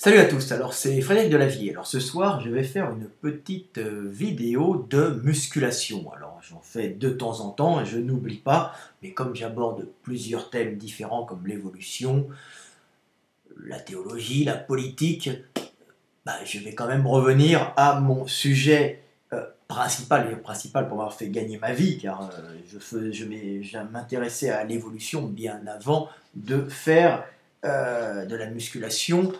Salut à tous, alors c'est Frédéric Delavier. Alors ce soir je vais faire une petite vidéo de musculation. Alors j'en fais de temps en temps et je n'oublie pas, mais comme j'aborde plusieurs thèmes différents comme l'évolution, la théologie, la politique, je vais quand même revenir à mon sujet principal pour avoir fait gagner ma vie, car je m'intéressais à l'évolution bien avant de faire de la musculation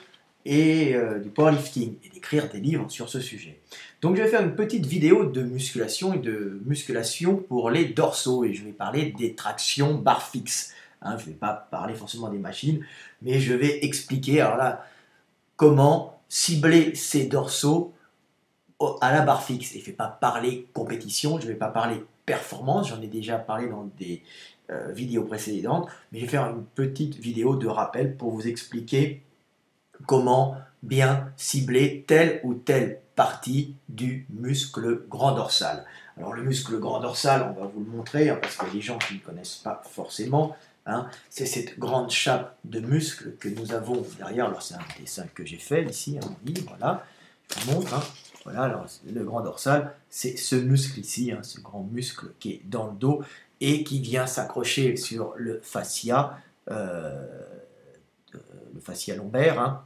et du powerlifting et d'écrire des livres sur ce sujet. Donc je vais faire une petite vidéo de musculation et de musculation pour les dorsaux et je vais parler des tractions barres fixes. Hein, je ne vais pas parler forcément des machines, mais je vais expliquer alors là comment cibler ces dorsaux à la barre fixe. Et je ne vais pas parler compétition, je ne vais pas parler performance, j'en ai déjà parlé dans des vidéos précédentes, mais je vais faire une petite vidéo de rappel pour vous expliquer comment bien cibler telle ou telle partie du muscle grand dorsal. Alors le muscle grand dorsal, on va vous le montrer, hein, parce que les gens qui ne connaissent pas forcément, hein, c'est cette grande chape de muscle que nous avons derrière. Alors c'est un dessin que j'ai fait ici, en livre, voilà, je vous montre. Hein. Voilà, alors le grand dorsal, c'est ce muscle ici, hein, ce grand muscle qui est dans le dos et qui vient s'accrocher sur le fascia lombaire, hein,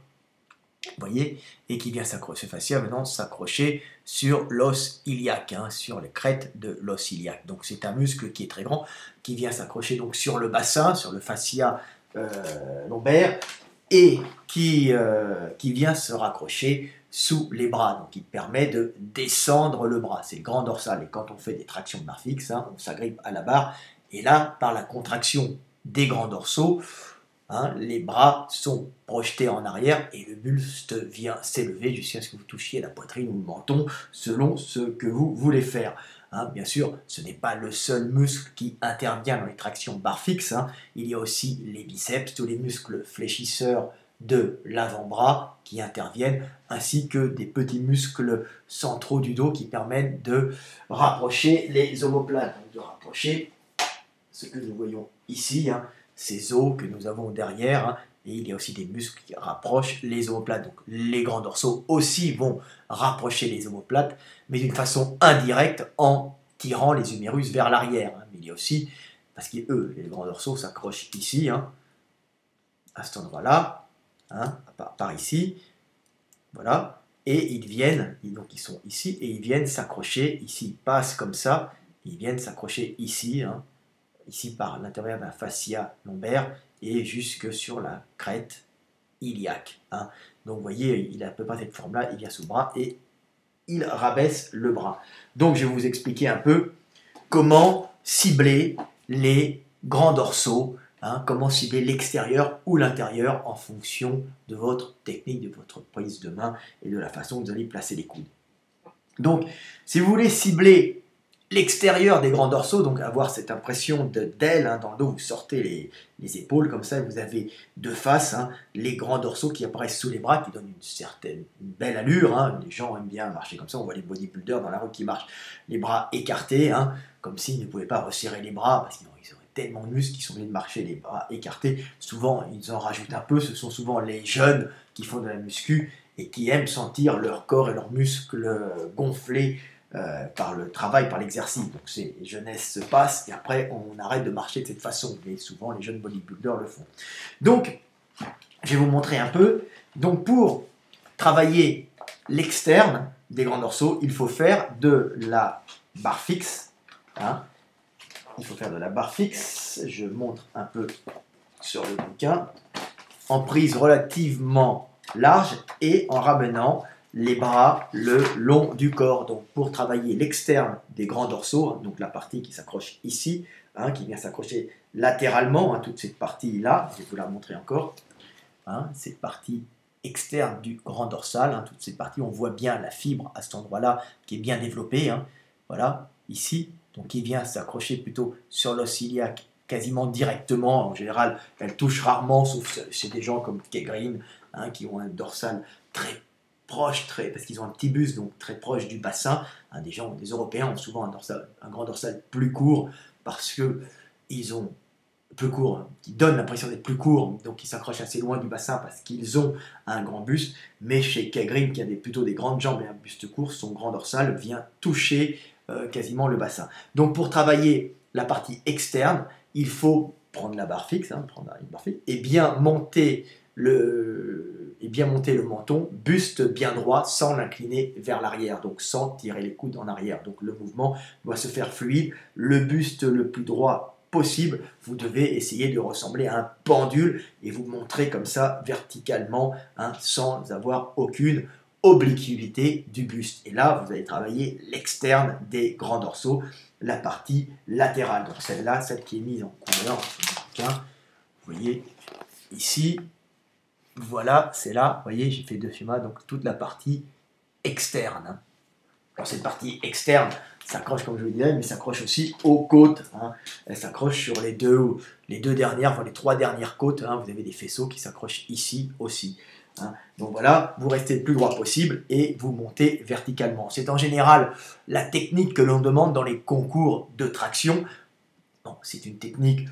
vous voyez, et qui vient s'accrocher, ce fascia venant s'accrocher sur l'os iliaque, hein, sur les crêtes de l'os iliaque. Donc c'est un muscle qui est très grand, qui vient s'accrocher donc sur le bassin, sur le fascia lombaire, et qui vient se raccrocher sous les bras, donc il permet de descendre le bras, c'est le grand dorsal, et quand on fait des tractions de barre fixe, hein, on s'agrippe à la barre, et là, par la contraction des grands dorsaux, hein, les bras sont projetés en arrière et le buste vient s'élever jusqu'à ce que vous touchiez la poitrine ou le menton selon ce que vous voulez faire. Hein, bien sûr, ce n'est pas le seul muscle qui intervient dans les tractions barres fixes. Hein. Il y a aussi les biceps, tous les muscles fléchisseurs de l'avant-bras qui interviennent, ainsi que des petits muscles centraux du dos qui permettent de rapprocher les omoplates, donc de rapprocher ce que nous voyons ici, hein, ces os que nous avons derrière, hein, et il y a aussi des muscles qui rapprochent les omoplates. Donc les grands dorsaux aussi vont rapprocher les omoplates, mais d'une façon indirecte en tirant les humérus vers l'arrière. Hein. Mais il y a aussi, parce que eux, les grands dorsaux s'accrochent ici, hein, à cet endroit-là, hein, par ici, voilà, et ils viennent, donc ils sont ici, et ils viennent s'accrocher ici, ils passent comme ça, ils viennent s'accrocher ici, hein, ici par l'intérieur d'un fascia lombaire et jusque sur la crête iliaque. Hein. Donc vous voyez, il a à peu près cette forme-là, il vient sous le bras et il rabaisse le bras. Donc je vais vous expliquer un peu comment cibler les grands dorsaux, hein, comment cibler l'extérieur ou l'intérieur en fonction de votre technique, de votre prise de main et de la façon dont vous allez placer les coudes. Donc, si vous voulez cibler l'extérieur des grands dorsaux, donc avoir cette impression d'aile, hein, dans le dos, vous sortez les épaules comme ça, vous avez de face, hein, les grands dorsaux qui apparaissent sous les bras, qui donnent une belle allure. Hein. Les gens aiment bien marcher comme ça, on voit les bodybuilders dans la rue qui marchent les bras écartés, hein, comme s'ils ne pouvaient pas resserrer les bras, parce qu'ils auraient tellement de muscles qu'ils sont obligés de marcher les bras écartés. Souvent, ils en rajoutent un peu, ce sont souvent les jeunes qui font de la muscu et qui aiment sentir leur corps et leurs muscles gonflés par le travail, par l'exercice. Donc ces jeunesses se passent et après on arrête de marcher de cette façon. Mais souvent les jeunes bodybuilders le font. Donc je vais vous montrer un peu. Donc pour travailler l'externe des grands dorsaux, il faut faire de la barre fixe. Hein. Il faut faire de la barre fixe. Je montre un peu sur le bouquin. En prise relativement large et en ramenant les bras le long du corps. Donc pour travailler l'externe des grands dorsaux, hein, donc la partie qui s'accroche ici, hein, qui vient s'accrocher latéralement, hein, toute cette partie-là, je vais vous la montrer encore, hein, cette partie externe du grand dorsal, hein, toute cette partie, on voit bien la fibre à cet endroit-là qui est bien développée, hein, voilà, ici, donc qui vient s'accrocher plutôt sur l'os iliaque quasiment directement. En général, elle touche rarement, sauf chez des gens comme Kay Green, hein, qui ont un dorsal très proche, parce qu'ils ont un petit buste, donc très proche du bassin. Hein, des Européens ont souvent un grand dorsal plus court parce qu'ils ont plus courts, hein, qui donnent l'impression d'être plus courts, donc qui s'accrochent assez loin du bassin parce qu'ils ont un grand buste, mais chez Kay Green, qui a plutôt des grandes jambes et un buste court, son grand dorsal vient toucher quasiment le bassin. Donc pour travailler la partie externe, il faut prendre la barre fixe, hein, prendre une barre fixe, et bien monter le menton, buste bien droit, sans l'incliner vers l'arrière, donc sans tirer les coudes en arrière. Donc le mouvement doit se faire fluide, le buste le plus droit possible. Vous devez essayer de ressembler à un pendule et vous montrer comme ça verticalement, hein, sans avoir aucune obliquité du buste. Et là, vous allez travailler l'externe des grands dorsaux, la partie latérale. Donc celle-là, celle qui est mise en couleur, vous voyez ici, voilà, c'est là, vous voyez, j'ai fait deux schémas, donc toute la partie externe. Hein. Alors cette partie externe s'accroche, comme je vous disais, mais s'accroche aussi aux côtes. Hein. Elle s'accroche sur les deux dernières, enfin les trois dernières côtes. Hein. Vous avez des faisceaux qui s'accrochent ici aussi. Hein. Donc voilà, vous restez le plus droit possible et vous montez verticalement. C'est en général la technique que l'on demande dans les concours de traction. Bon, c'est une technique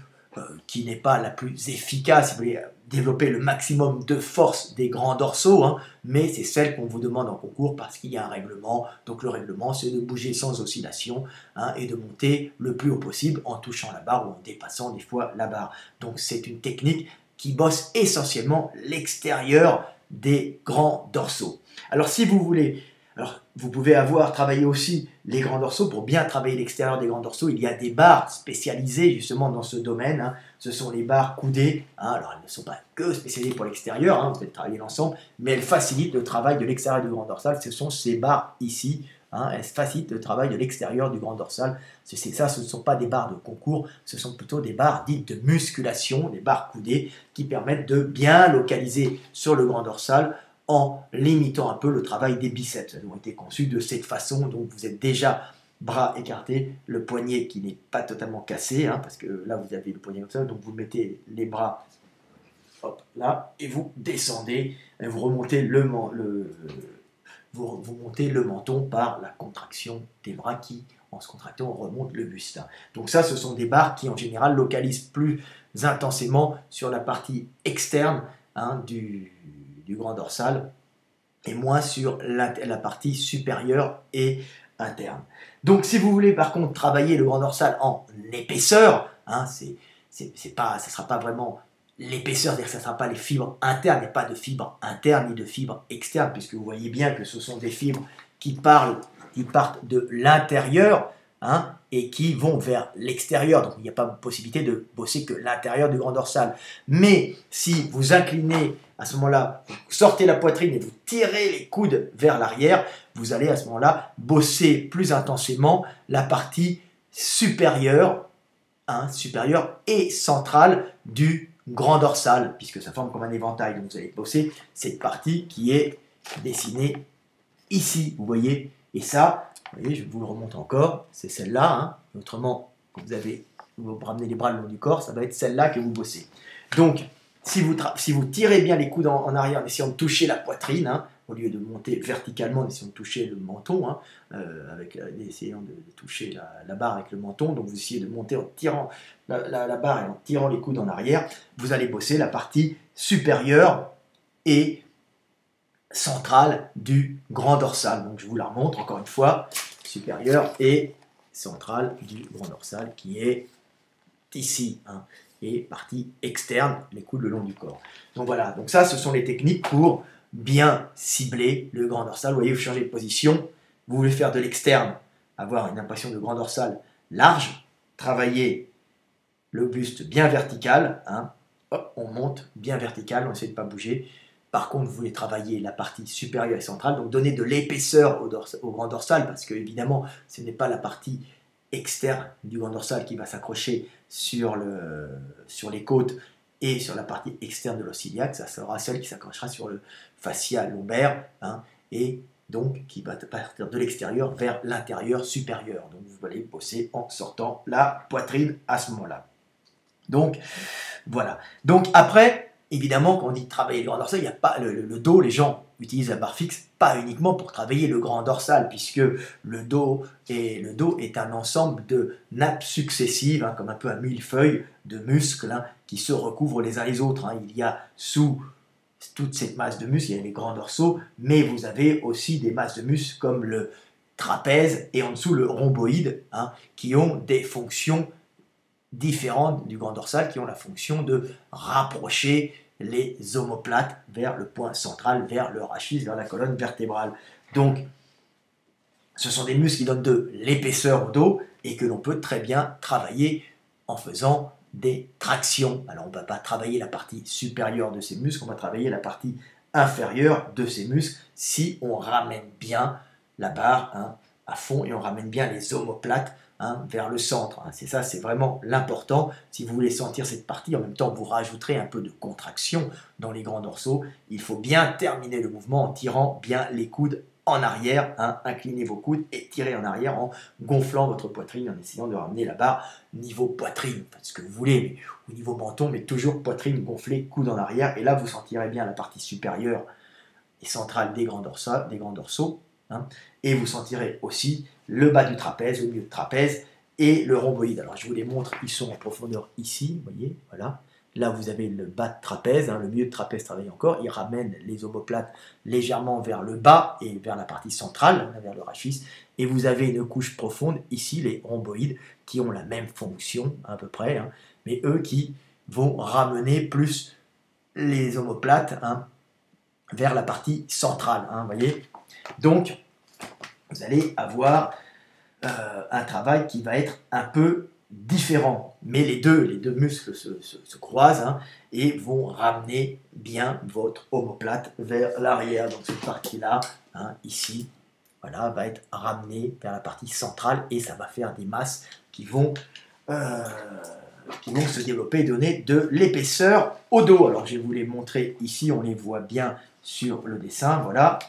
qui n'est pas la plus efficace, si vous voulez développer le maximum de force des grands dorsaux, hein, mais c'est celle qu'on vous demande en concours parce qu'il y a un règlement. Donc le règlement, c'est de bouger sans oscillation, hein, et de monter le plus haut possible en touchant la barre ou en dépassant des fois la barre. Donc c'est une technique qui bosse essentiellement l'extérieur des grands dorsaux. Alors si vous voulez, alors vous pouvez travaillé aussi les grands dorsaux. Pour bien travailler l'extérieur des grands dorsaux, il y a des barres spécialisées justement dans ce domaine. Hein. Ce sont les barres coudées. Hein. Alors elles ne sont pas que spécialisées pour l'extérieur, hein, vous allez travailler l'ensemble, mais elles facilitent le travail de l'extérieur du grand dorsal. Ce sont ces barres ici. Hein, elles facilitent le travail de l'extérieur du grand dorsal. C'est ça, ce ne sont pas des barres de concours, ce sont plutôt des barres dites de musculation, des barres coudées qui permettent de bien localiser sur le grand dorsal en limitant un peu le travail des biceps. Elles ont été conçues de cette façon, donc vous êtes déjà bras écartés, le poignet qui n'est pas totalement cassé, hein, parce que là vous avez le poignet comme ça, donc vous mettez les bras hop, là, et vous descendez, et vous remontez vous montez le menton par la contraction des bras qui, en se contractant, remonte le buste. Donc ça, ce sont des barres qui en général localisent plus intensément sur la partie externe, hein, du grand dorsal et moins sur la partie supérieure et interne. Donc si vous voulez par contre travailler le grand dorsal en épaisseur, hein, ça ne sera pas vraiment l'épaisseur, c'est-à-dire que ça ne sera pas les fibres internes et pas de fibres internes ni de fibres externes, puisque vous voyez bien que ce sont des fibres qui partent de l'intérieur, hein, et qui vont vers l'extérieur. Donc il n'y a pas de possibilité de bosser que l'intérieur du grand dorsal. Mais si vous inclinez à ce moment-là, vous sortez la poitrine et vous tirez les coudes vers l'arrière, vous allez à ce moment-là bosser plus intensément la partie supérieure, hein, supérieure et centrale du grand dorsal, puisque ça forme comme un éventail. Donc vous allez bosser cette partie qui est dessinée ici, vous voyez. Et ça, vous voyez, je vous le remonte encore, c'est celle-là. Hein. Autrement, quand vous ramenez les bras le long du corps, ça va être celle-là que vous bossez. Donc, si vous tirez bien les coudes en arrière en essayant de toucher la poitrine, hein, au lieu de monter verticalement en essayant de toucher le menton, hein, essayant de toucher la barre avec le menton, donc vous essayez de monter en tirant la barre et en tirant les coudes en arrière, vous allez bosser la partie supérieure et centrale du grand dorsal. Donc je vous la remontre encore une fois, supérieure et centrale du grand dorsal qui est ici, hein, et partie externe, les coudes le long du corps. Donc voilà, donc ça ce sont les techniques pour bien cibler le grand dorsal. Vous voyez, vous changez de position, vous voulez faire de l'externe, avoir une impression de grand dorsal large, travailler le buste bien vertical, hein, hop, on monte bien vertical, on essaie de ne pas bouger. Par contre, vous voulez travailler la partie supérieure et centrale, donc donner de l'épaisseur au grand dorsal, parce que évidemment, ce n'est pas la partie externe du grand dorsal qui va s'accrocher sur les côtes et sur la partie externe de l'os iliaque, ça sera celle qui s'accrochera sur le fascia lombaire, hein, et donc qui va partir de l'extérieur vers l'intérieur supérieur. Donc vous allez bosser en sortant la poitrine à ce moment-là. Donc voilà. Donc après, évidemment, quand on dit travailler le grand dorsal, il n'y a pas le dos, les gens utilisent la barre fixe pas uniquement pour travailler le grand dorsal, puisque le dos est un ensemble de nappes successives, hein, comme un peu un millefeuille de muscles hein, qui se recouvrent les uns les autres. Hein. Il y a sous toute cette masse de muscles, il y a les grands dorsaux, mais vous avez aussi des masses de muscles comme le trapèze et en dessous le rhomboïde, hein, qui ont des fonctions différentes du grand dorsal, qui ont la fonction de rapprocher les omoplates vers le point central, vers le rachis, vers la colonne vertébrale. Donc, ce sont des muscles qui donnent de l'épaisseur au dos et que l'on peut très bien travailler en faisant des tractions. Alors, on ne va pas travailler la partie supérieure de ces muscles, on va travailler la partie inférieure de ces muscles si on ramène bien la barre hein, à fond et on ramène bien les omoplates hein, vers le centre. Hein. C'est ça, c'est vraiment l'important. Si vous voulez sentir cette partie, en même temps, vous rajouterez un peu de contraction dans les grands dorsaux. Il faut bien terminer le mouvement en tirant bien les coudes en arrière, hein, inclinez vos coudes et tirez en arrière en gonflant votre poitrine, en essayant de ramener la barre niveau poitrine, faites ce que vous voulez, mais au niveau menton, mais toujours poitrine gonflée, coude en arrière, et là vous sentirez bien la partie supérieure et centrale des grands dorsaux hein, et vous sentirez aussi le bas du trapèze, le milieu de trapèze et le rhomboïde. Alors je vous les montre, ils sont en profondeur ici, vous voyez, voilà. Là, vous avez le bas de trapèze, hein, le milieu de trapèze travaille encore. Il ramène les omoplates légèrement vers le bas et vers la partie centrale, vers le rachis. Et vous avez une couche profonde, ici, les rhomboïdes, qui ont la même fonction, à peu près, hein, mais eux qui vont ramener plus les omoplates hein, vers la partie centrale. Hein, voyez. Donc, vous allez avoir un travail qui va être un peu différent, mais les deux muscles se croisent hein, et vont ramener bien votre omoplate vers l'arrière. Donc cette partie-là, hein, ici, voilà, va être ramenée vers la partie centrale et ça va faire des masses qui vont se développer et donner de l'épaisseur au dos. Alors je vais vous les montrer ici, on les voit bien sur le dessin, voilà,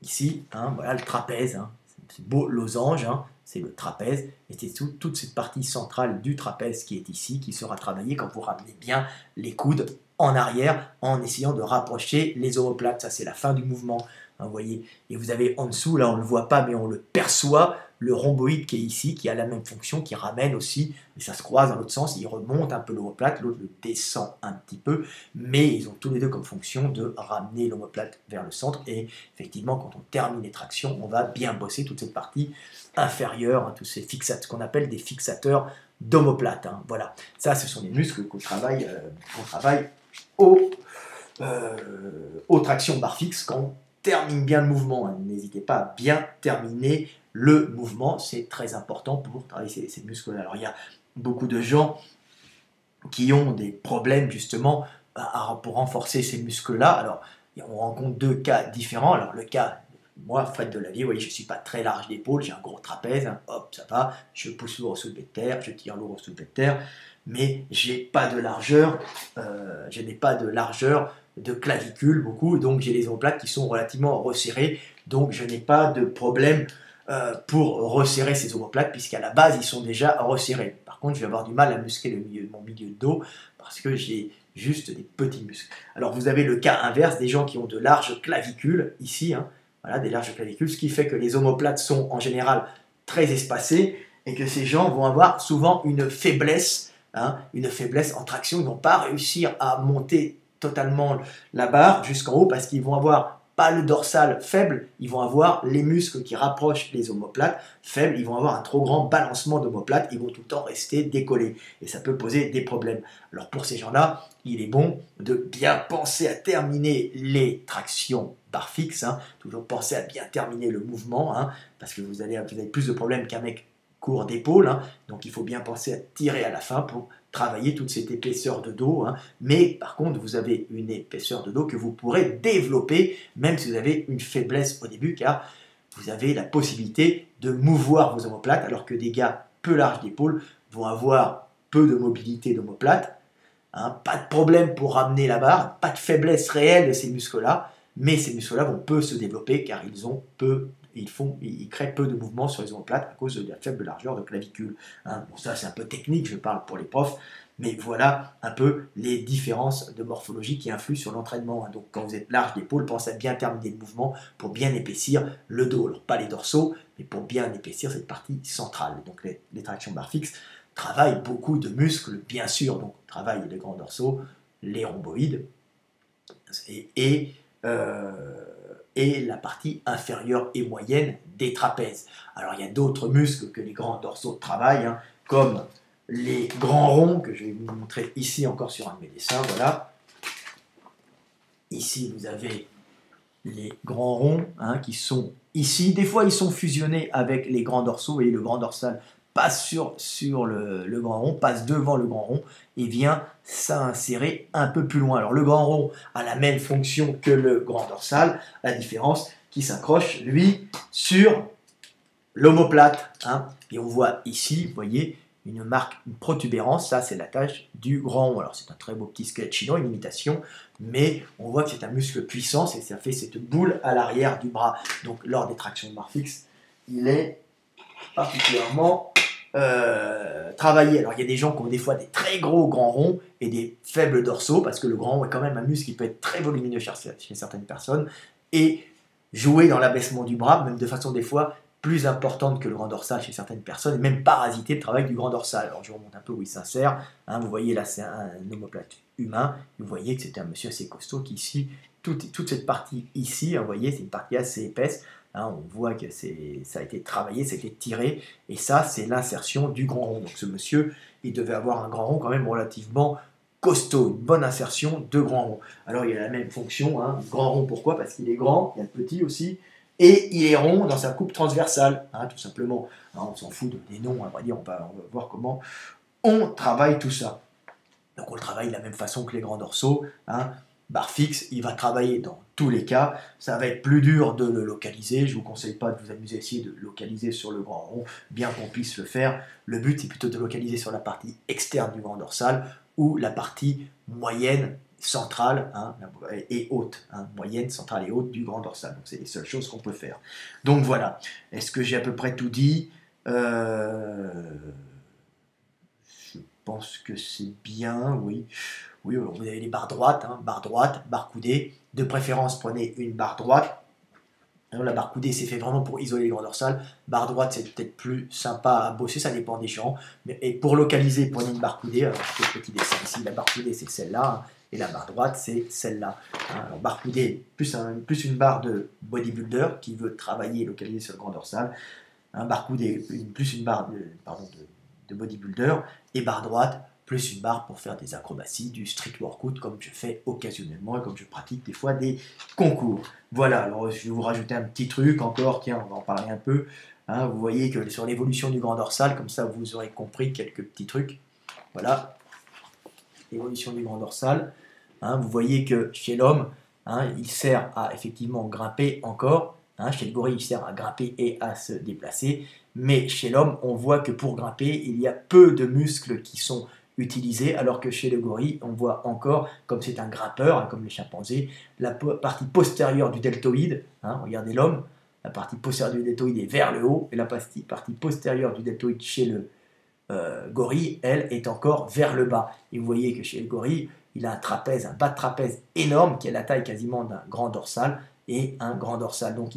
ici, hein, voilà le trapèze, hein, c'est beau losange, hein, c'est le trapèze, et c'est toute cette partie centrale du trapèze qui est ici, qui sera travaillée quand vous ramenez bien les coudes en arrière, en essayant de rapprocher les omoplates. Ça, c'est la fin du mouvement, hein, vous voyez. Et vous avez en dessous, là, on ne le voit pas, mais on le perçoit, le rhomboïde qui est ici, qui a la même fonction, qui ramène aussi, mais ça se croise dans l'autre sens, il remonte un peu l'omoplate, l'autre le descend un petit peu, mais ils ont tous les deux comme fonction de ramener l'omoplate vers le centre, et effectivement, quand on termine les tractions, on va bien bosser toute cette partie inférieure, hein, tous ces fixateurs, ce qu'on appelle des fixateurs d'omoplate. Hein, voilà, ça, ce sont les muscles qu'on travaille aux tractions barre fixe quand on termine bien le mouvement. Hein. N'hésitez pas à bien terminer le mouvement, c'est très important pour travailler ces muscles-là. Alors, il y a beaucoup de gens qui ont des problèmes justement pour renforcer ces muscles-là. Alors, on rencontre deux cas différents. Alors, le cas, moi, Fred Delavier, vous voyez, je ne suis pas très large d'épaule, j'ai un gros trapèze, hein, hop, ça va, je pousse lourd au soulevé de terre, je tire lourd au soulevé de terre, mais je n'ai pas de largeur, de clavicule beaucoup, donc j'ai les omoplates qui sont relativement resserrées, donc je n'ai pas de problème pour resserrer ces omoplates, puisqu'à la base, ils sont déjà resserrés. Par contre, je vais avoir du mal à muscler mon milieu de dos, parce que j'ai juste des petits muscles. Alors, vous avez le cas inverse, des gens qui ont de larges clavicules, ici, hein, voilà, des larges clavicules, ce qui fait que les omoplates sont en général très espacées, et que ces gens vont avoir souvent une faiblesse en traction, ils ne vont pas réussir à monter totalement la barre jusqu'en haut, parce qu'ils vont avoir pas le dorsal faible, ils vont avoir les muscles qui rapprochent les omoplates faibles, ils vont avoir un trop grand balancement d'omoplates, ils vont tout le temps rester décollés, et ça peut poser des problèmes. Alors pour ces gens-là, il est bon de bien penser à terminer les tractions barre fixe, hein, toujours penser à bien terminer le mouvement, hein, parce que vous avez plus de problèmes qu'un mec court d'épaule, hein, donc il faut bien penser à tirer à la fin pour travailler toute cette épaisseur de dos, hein, mais par contre vous avez une épaisseur de dos que vous pourrez développer même si vous avez une faiblesse au début, car vous avez la possibilité de mouvoir vos omoplates, alors que des gars peu larges d'épaule vont avoir peu de mobilité d'omoplate, hein, pas de problème pour ramener la barre, pas de faiblesse réelle de ces muscles-là, mais ces muscles-là vont peu se développer car ils créent peu de mouvements sur les omoplates à cause de la faible largeur de clavicule. Hein. Bon, ça c'est un peu technique, je parle pour les profs, Mais voilà un peu les différences de morphologie qui influent sur l'entraînement. Donc quand vous êtes large d'épaule, pensez à bien terminer le mouvement pour bien épaissir le dos. Alors pas les dorsaux, mais pour bien épaissir cette partie centrale. Donc les tractions barres fixes travaillent beaucoup de muscles, bien sûr. Donc travaillent les grands dorsaux, les rhomboïdes et la partie inférieure et moyenne des trapèzes. Alors il y a d'autres muscles que les grands dorsaux travaillent, hein, comme les grands ronds, que je vais vous montrer ici encore sur un de mes dessins, voilà. Ici, vous avez les grands ronds, hein, qui sont ici. Des fois, ils sont fusionnés avec les grands dorsaux. Vous voyez, le grand dorsal passe sur le grand rond, passe devant le grand rond et vient s'insérer un peu plus loin. Alors, le grand rond a la même fonction que le grand dorsal, à la différence qu'il s'accroche, lui, sur l'omoplate. Hein. Et on voit ici, vous voyez, une marque, une protubérance, ça c'est la tâche du grand rond. Alors c'est un très beau petit squelette chinois, une imitation, mais on voit que c'est un muscle puissant, et ça fait cette boule à l'arrière du bras. Donc lors des tractions de barre fixe, il est particulièrement travaillé. Alors il y a des gens qui ont des fois des très gros grands ronds et des faibles dorsaux, parce que le grand rond est quand même un muscle qui peut être très volumineux chez certaines personnes, et jouer dans l'abaissement du bras, même de façon des fois plus importante que le grand dorsal chez certaines personnes, et même parasiter le travail du grand dorsal. Alors je vous remonte un peu où il s'insère, hein, vous voyez là c'est un omoplate humain, vous voyez que c'était un monsieur assez costaud qui ici, toute cette partie ici, hein, vous voyez c'est une partie assez épaisse, hein, on voit que ça a été travaillé, ça a été tiré, et ça c'est l'insertion du grand rond. Donc ce monsieur, il devait avoir un grand rond quand même relativement costaud, une bonne insertion de grand rond. Alors il a la même fonction, hein, grand rond pourquoi? Parce qu'il est grand, il y a le petit aussi, et il est rond dans sa coupe transversale, hein, tout simplement. Alors, on s'en fout des noms, on va dire, on va voir comment on travaille tout ça. Donc on le travaille de la même façon que les grands dorsaux, hein. Barre fixe, il va travailler dans tous les cas, ça va être plus dur de le localiser, je ne vous conseille pas de vous amuser à essayer de localiser sur le grand rond, bien qu'on puisse le faire, le but c'est plutôt de localiser sur la partie externe du grand dorsal, ou la partie moyenne, centrale, hein, et haute, hein, moyenne, centrale et haute du grand dorsal, donc c'est les seules choses qu'on peut faire. Donc voilà, est-ce que j'ai à peu près tout dit? Je pense que c'est bien, oui. Oui, vous avez les barres droites, hein, barre coudée. De préférence, prenez une barre droite. Alors, la barre coudée, c'est fait vraiment pour isoler le grand dorsal. Barre droite, c'est peut-être plus sympa à bosser, ça dépend des gens. Et pour localiser, prenez une barre coudée. Alors, je fais le petit dessin ici. La barre coudée, c'est celle-là. Hein, et la barre droite, c'est celle-là. Hein, alors, barre coudée, plus une barre de bodybuilder qui veut travailler et localiser sur le grand dorsal. Hein, barre coudée, plus une barre de bodybuilder. Et barre droite, plus une barre pour faire des acrobaties, du street workout, comme je fais occasionnellement et comme je pratique des fois des concours. Voilà, alors je vais vous rajouter un petit truc encore, tiens, on va en parler un peu. Hein, vous voyez que sur l'évolution du grand dorsal, comme ça vous aurez compris quelques petits trucs. Voilà, l'évolution du grand dorsal. Hein, vous voyez que chez l'homme, hein, il sert à effectivement grimper encore. Hein, chez le gorille, il sert à grimper et à se déplacer. Mais chez l'homme, on voit que pour grimper, il y a peu de muscles qui sont utilisés, alors que chez le gorille, on voit encore, comme c'est un grimpeur, hein, comme les chimpanzés, la partie postérieure du deltoïde, hein, regardez l'homme, la partie postérieure du deltoïde est vers le haut, et la partie postérieure du deltoïde chez le gorille, elle, est encore vers le bas. Et vous voyez que chez le gorille, il a un trapèze, un bas de trapèze énorme, qui a la taille quasiment d'un grand dorsal, et un grand dorsal. Donc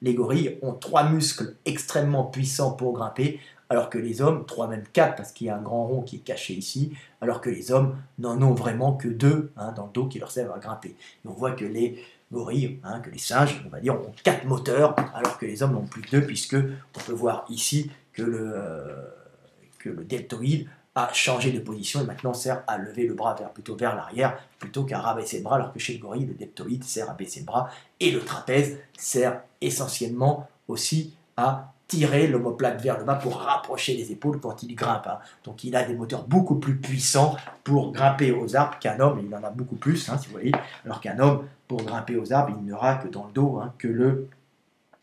les gorilles ont 3 muscles extrêmement puissants pour grimper, alors que les hommes, 3 même 4, parce qu'il y a un grand rond qui est caché ici, alors que les hommes n'en ont vraiment que 2 hein, dans le dos qui leur servent à grimper. Et on voit que les gorilles, hein, que les singes, on va dire, ont 4 moteurs, alors que les hommes n'ont plus que 2, puisque on peut voir ici que le deltoïde a changé de position et maintenant sert à lever le bras plutôt vers l'arrière plutôt qu'à rabaisser le bras, alors que chez le gorille, le deltoïde sert à baisser le bras et le trapèze sert essentiellement aussi à tirer l'omoplate vers le bas pour rapprocher les épaules quand il grimpe. Hein. Donc il a des moteurs beaucoup plus puissants pour grimper aux arbres qu'un homme, il en a beaucoup plus, hein, si vous voyez, alors qu'un homme, pour grimper aux arbres, il n'aura que dans le dos hein, que le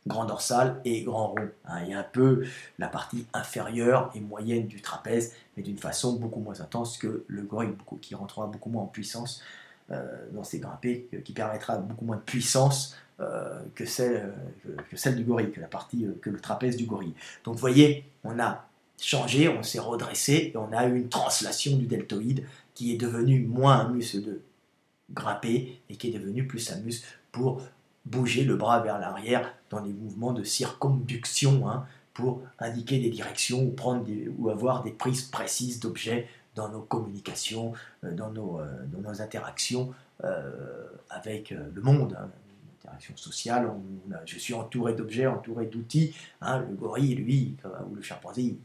grand dorsal et grand rond. Hein. Il y a un peu la partie inférieure et moyenne du trapèze, mais d'une façon beaucoup moins intense que le gorille, qui rentrera beaucoup moins en puissance dans ses grimpées, qui permettra beaucoup moins de puissance que celle du gorille, que le trapèze du gorille. Donc vous voyez, on a changé, on s'est redressé et on a eu une translation du deltoïde qui est devenu moins un muscle de grimper et qui est devenu plus un muscle pour bouger le bras vers l'arrière dans des mouvements de circonduction, hein, pour indiquer des directions ou, ou avoir des prises précises d'objets dans nos communications, dans nos interactions avec le monde. Hein. Interaction sociale, je suis entouré d'objets, entouré d'outils. Hein, le gorille, lui, ou le chimpanzé,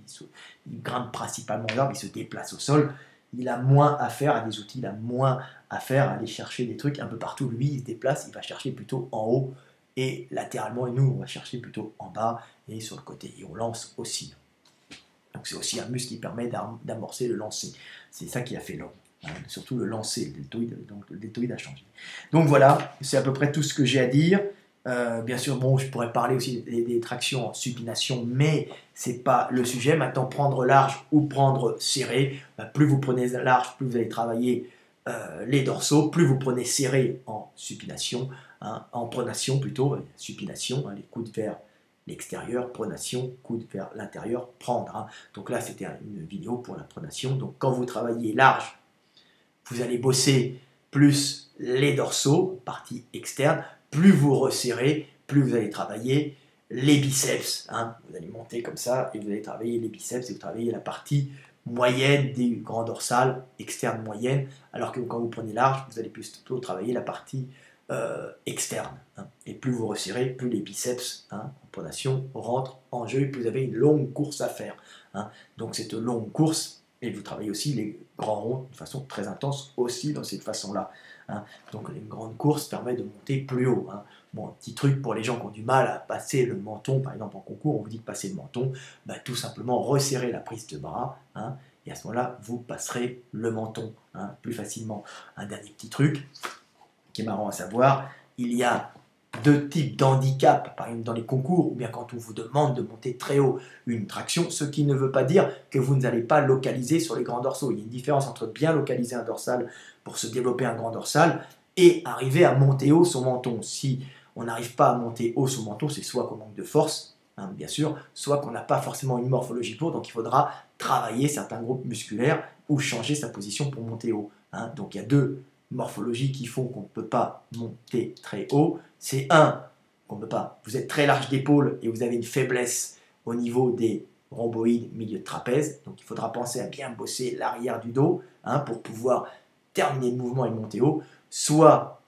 il grimpe principalement l'arbre, il se déplace au sol. Il a moins à faire à des outils, il a moins à faire à aller chercher des trucs un peu partout. Lui, il se déplace, il va chercher plutôt en haut et latéralement, et nous, on va chercher plutôt en bas et sur le côté. Et on lance aussi. Donc c'est aussi un muscle qui permet d'amorcer le lancer. C'est ça qui a fait l'homme. Hein, surtout le lancer, donc le deltoïde a changé. Donc voilà, c'est à peu près tout ce que j'ai à dire. Bien sûr, bon, je pourrais parler aussi des tractions en supination, mais c'est pas le sujet. Maintenant, prendre large ou prendre serré, plus vous prenez large, plus vous allez travailler les dorsaux, plus vous prenez serré en supination, hein, en pronation plutôt, supination, hein, les coudes vers l'extérieur, pronation, coude vers l'intérieur, prendre. Hein. Donc là, c'était une vidéo pour la pronation. Donc quand vous travaillez large, vous allez bosser plus les dorsaux, partie externe, plus vous resserrez, plus vous allez travailler les biceps. Hein. Vous allez monter comme ça et vous allez travailler les biceps et vous travaillez la partie moyenne des grands dorsales, externe moyenne, alors que quand vous prenez large, vous allez plutôt travailler la partie externe. Hein. Et plus vous resserrez, plus les biceps, hein, en pronation, rentrent en jeu et plus vous avez une longue course à faire. Hein. Donc cette longue course, et vous travaillez aussi les grands ronds de façon très intense aussi dans cette façon-là. Hein. Donc les grandes courses permettent de monter plus haut. Hein. Bon, un petit truc pour les gens qui ont du mal à passer le menton, par exemple en concours, on vous dit de passer le menton, bah, tout simplement resserrer la prise de bras, hein, et à ce moment-là, vous passerez le menton, hein, plus facilement. Un dernier petit truc qui est marrant à savoir, il y a deux types d'handicap, par exemple dans les concours, ou bien quand on vous demande de monter très haut une traction, ce qui ne veut pas dire que vous n'allez pas localiser sur les grands dorsaux. Il y a une différence entre bien localiser un dorsal pour se développer un grand dorsal et arriver à monter haut son menton. Si on n'arrive pas à monter haut son menton, c'est soit qu'on manque de force, hein, bien sûr, soit qu'on n'a pas forcément une morphologie pour, donc il faudra travailler certains groupes musculaires ou changer sa position pour monter haut. Hein. Donc il y a deux morphologies qui font qu'on ne peut pas monter très haut. C'est un, qu'on ne peut pas. Vous êtes très large d'épaule et vous avez une faiblesse au niveau des rhomboïdes, milieu de trapèze. Donc il faudra penser à bien bosser l'arrière du dos, hein, pour pouvoir terminer le mouvement et monter haut. Soit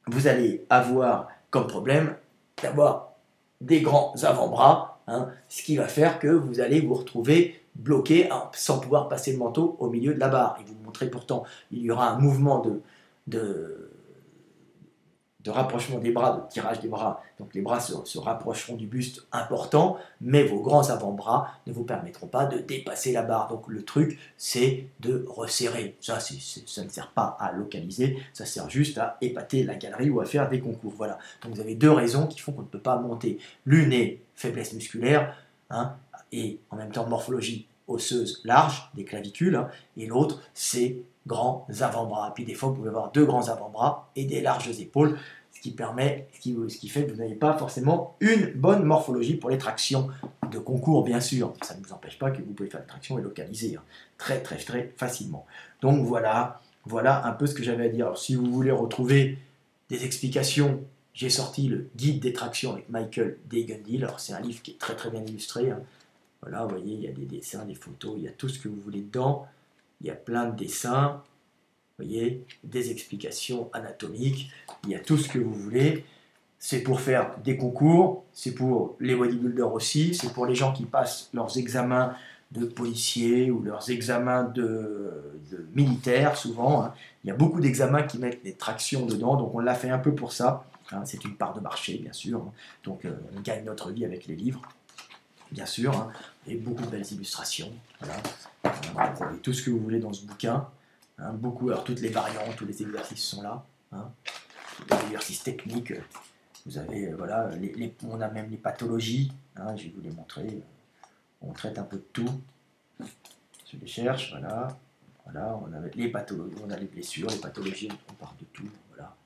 vous allez avoir comme problème d'avoir des grands avant-bras, hein, ce qui va faire que vous allez vous retrouver bloqué sans pouvoir passer le manteau au milieu de la barre. Et vous montrez pourtant, il y aura un mouvement de rapprochement des bras, de tirage des bras. Donc les bras se rapprocheront du buste important, mais vos grands avant-bras ne vous permettront pas de dépasser la barre. Donc le truc, c'est de resserrer. Ça ne sert pas à localiser, ça sert juste à épater la galerie ou à faire des concours. Voilà. Donc vous avez deux raisons qui font qu'on ne peut pas monter. L'une est faiblesse musculaire, hein, et en même temps morphologie osseuse large, des clavicules, hein, et l'autre, c'est grands avant-bras. Puis des fois, vous pouvez avoir deux grands avant-bras et des larges épaules, ce qui fait que vous n'avez pas forcément une bonne morphologie pour les tractions de concours, bien sûr. Ça ne vous empêche pas que vous pouvez faire des tractions et localiser, hein, très facilement. Donc voilà un peu ce que j'avais à dire. Alors, si vous voulez retrouver des explications, j'ai sorti le guide des tractions avec Michael Degendil. Alors c'est un livre qui est très bien illustré, hein. Voilà, vous voyez, il y a des dessins, des photos, il y a tout ce que vous voulez dedans. Il y a plein de dessins, vous voyez, des explications anatomiques, il y a tout ce que vous voulez. C'est pour faire des concours, c'est pour les bodybuilders aussi, c'est pour les gens qui passent leurs examens de policiers ou leurs examens de militaires, souvent. Hein. Il y a beaucoup d'examens qui mettent des tractions dedans, donc on l'a fait un peu pour ça. Hein. C'est une part de marché, bien sûr. Hein. Donc on gagne notre vie avec les livres, bien sûr. Hein. Et beaucoup de belles illustrations. Voilà. Vous avez tout ce que vous voulez dans ce bouquin. Hein. Beaucoup, alors toutes les variantes, tous les exercices sont là. Hein. Les exercices techniques. Vous avez, voilà, on a même les pathologies. Hein. Je vais vous les montrer. On traite un peu de tout. Je les cherche, voilà. Voilà, on a les pathologies, on a les blessures, les pathologies, on parle de tout. Voilà.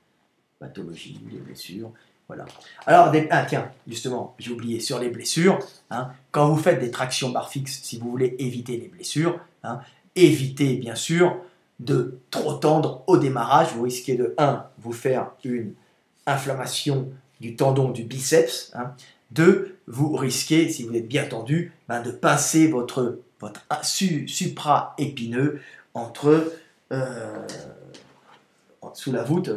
Pathologie, les blessures. Voilà. Alors, tiens, justement, j'ai oublié, sur les blessures, hein, quand vous faites des tractions barre fixe, si vous voulez éviter les blessures, hein, évitez bien sûr de trop tendre au démarrage. Vous risquez de, vous faire une inflammation du tendon du biceps. Hein. 2, vous risquez, si vous êtes bien tendu, de pincer votre supra-épineux entre sous la voûte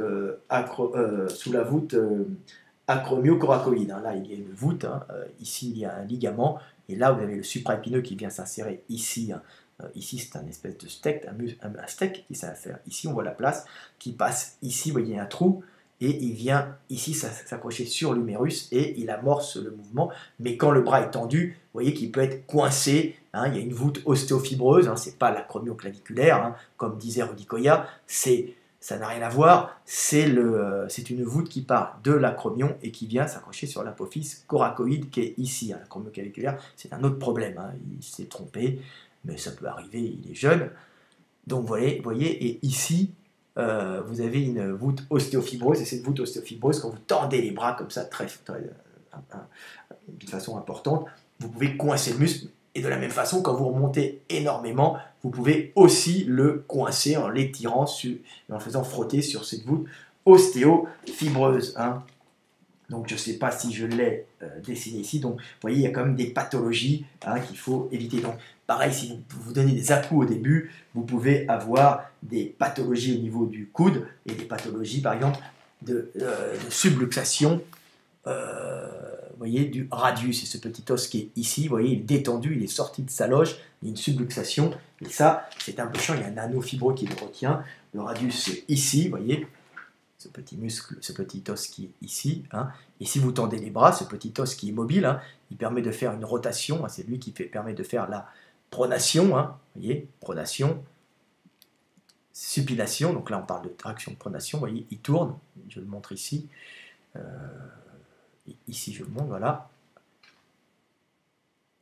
acromio-coracoïde. Hein. Là, il y a une voûte. Hein. Ici, il y a un ligament. Et là, vous avez le supraépineux qui vient s'insérer ici. Hein. Ici, c'est un espèce de steak, un steak qui s'insère. Ici, on voit la place qui passe ici. Vous voyez un trou. Et il vient ici s'accrocher sur l'humérus et il amorce le mouvement. Mais quand le bras est tendu, vous voyez qu'il peut être coincé. Hein, il y a une voûte ostéofibreuse. Hein, ce n'est pas l'acromioclaviculaire, hein, comme disait Rudy Koya. Ça n'a rien à voir. C'est une voûte qui part de l'acromion et qui vient s'accrocher sur l'apophyse coracoïde qui est ici. Hein, l'acromioclaviculaire, c'est un autre problème. Hein, il s'est trompé, mais ça peut arriver. Il est jeune. Donc, vous voyez, et ici, vous avez une voûte ostéofibreuse, et cette voûte ostéofibreuse, quand vous tendez les bras comme ça, d'une façon importante, vous pouvez coincer le muscle, et de la même façon, quand vous remontez énormément, vous pouvez aussi le coincer en l'étirant, en le faisant frotter sur cette voûte ostéofibreuse. Hein. Donc je ne sais pas si je l'ai dessiné ici, donc vous voyez, il y a quand même des pathologies qu'il faut éviter. Donc pareil, si vous donnez des à-coups au début, vous pouvez avoir des pathologies au niveau du coude et des pathologies, par exemple, de subluxation, vous voyez, du radius. C'est ce petit os qui est ici, vous voyez, il est détendu, il est sorti de sa loge, il y a une subluxation, et ça, c'est un peu chiant, il y a un anneau fibreux qui le retient. Le radius, c'est ici, vous voyez, ce petit muscle, ce petit os qui est ici. Hein. Et si vous tendez les bras, ce petit os qui est mobile, hein, il permet de faire une rotation. Hein, c'est lui qui permet de faire la pronation. Hein, vous voyez, pronation, supination. Donc là, on parle de traction de pronation. Vous voyez, il tourne. Je le montre ici. Ici, je le montre, voilà.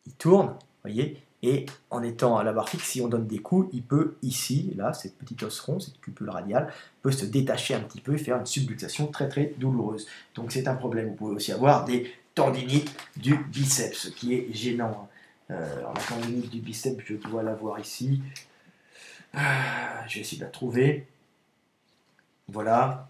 Il tourne, vous voyez. Et en étant à la barre fixe, si on donne des coups, il peut ici, là, cette petite os rond, cette cupule radiale, peut se détacher un petit peu et faire une subluxation très très douloureuse. Donc c'est un problème. Vous pouvez aussi avoir des tendinites du biceps, ce qui est gênant. Alors la tendinite du biceps, je dois la voir ici. Je vais essayer de la trouver. Voilà.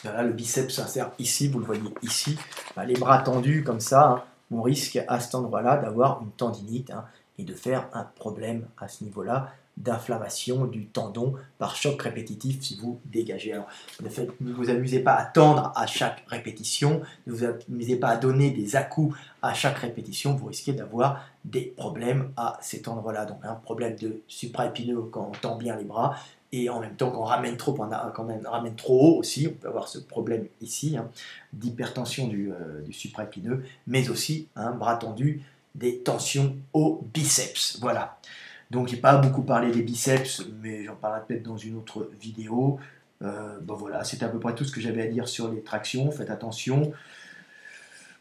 Voilà, le biceps s'insère ici, vous le voyez ici. Les bras tendus comme ça, hein, on risque à cet endroit-là d'avoir une tendinite hein, et de faire un problème à ce niveau-là d'inflammation du tendon par choc répétitif si vous dégagez. Alors, ne vous amusez pas à tendre à chaque répétition, ne vous amusez pas à donner des à-coups à chaque répétition, vous risquez d'avoir des problèmes à cet endroit-là. Donc un problème de supraépineux quand on tend bien les bras, et en même temps qu'on ramène trop, ramène trop haut aussi, on peut avoir ce problème ici, hein, d'hypertension du supraépineux, mais aussi, bras tendu, des tensions au biceps. Voilà. Donc, je n'ai pas beaucoup parlé des biceps, mais j'en parlerai peut-être dans une autre vidéo. Voilà, c'était à peu près tout ce que j'avais à dire sur les tractions. Faites attention.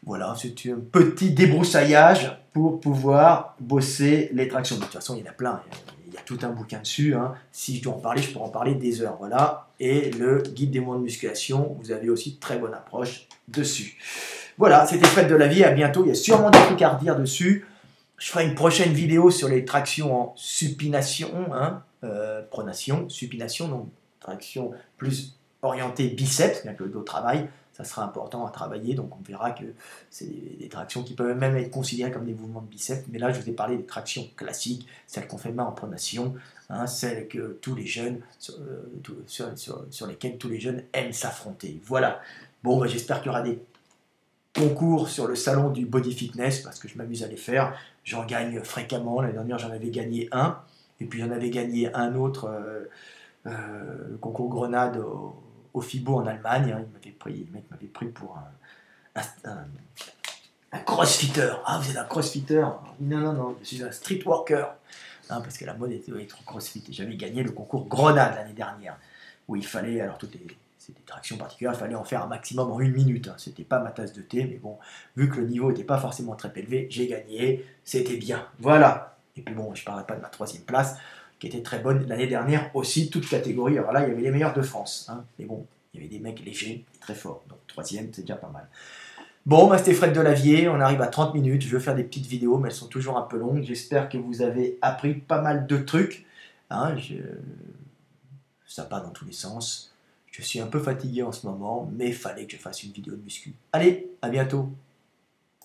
Voilà, c'est un petit débroussaillage pour pouvoir bosser les tractions. De toute façon, il y en a plein. Il y a tout un bouquin dessus. Hein. Si je dois en parler, je pourrais en parler des heures. Voilà. Et le guide des mouvements de musculation, vous avez aussi de très bonne approche dessus. Voilà, c'était Fred de la vie. À bientôt. Il y a sûrement des trucs à redire dessus. Je ferai une prochaine vidéo sur les tractions en supination, hein, pronation, supination, donc traction plus orientée biceps, bien que le dos travaille, ça sera important à travailler, donc on verra que c'est des tractions qui peuvent même être considérées comme des mouvements de biceps, mais là je vous ai parlé des tractions classiques, celles qu'on fait main en pronation, hein, celles que tous les jeunes, sur lesquelles tous les jeunes aiment s'affronter. Voilà, bon, j'espère qu'il y aura des concours sur le salon du body fitness, parce que je m'amuse à les faire. J'en gagne fréquemment. L'année dernière, j'en avais gagné un. Et puis, j'en avais gagné un autre, le concours Grenade au FIBO en Allemagne. Hein. Le mec m'avait pris pour un crossfitter. Ah, vous êtes un crossfitter? Non, je suis un street worker. Hein, parce que la mode était être crossfit. Et j'avais gagné le concours Grenade l'année dernière, où il fallait, alors c'est des tractions particulières, il fallait en faire un maximum en 1 minute. Hein. C'était pas ma tasse de thé, mais bon, vu que le niveau n'était pas forcément très élevé, j'ai gagné, c'était bien. Voilà. Et puis bon, je ne parlerai pas de ma 3e place, qui était très bonne l'année dernière aussi, toute catégorie. Alors là, il y avait les meilleurs de France. Hein. Mais bon, Il y avait des mecs légers et très forts. Donc troisième, c'est déjà pas mal. Bon, bah, c'était Fred Delavier, on arrive à 30 minutes. Je vais faire des petites vidéos, mais elles sont toujours un peu longues. J'espère que vous avez appris pas mal de trucs. Hein, ça part dans tous les sens. Je suis un peu fatigué en ce moment, mais il fallait que je fasse une vidéo de muscu. Allez, à bientôt.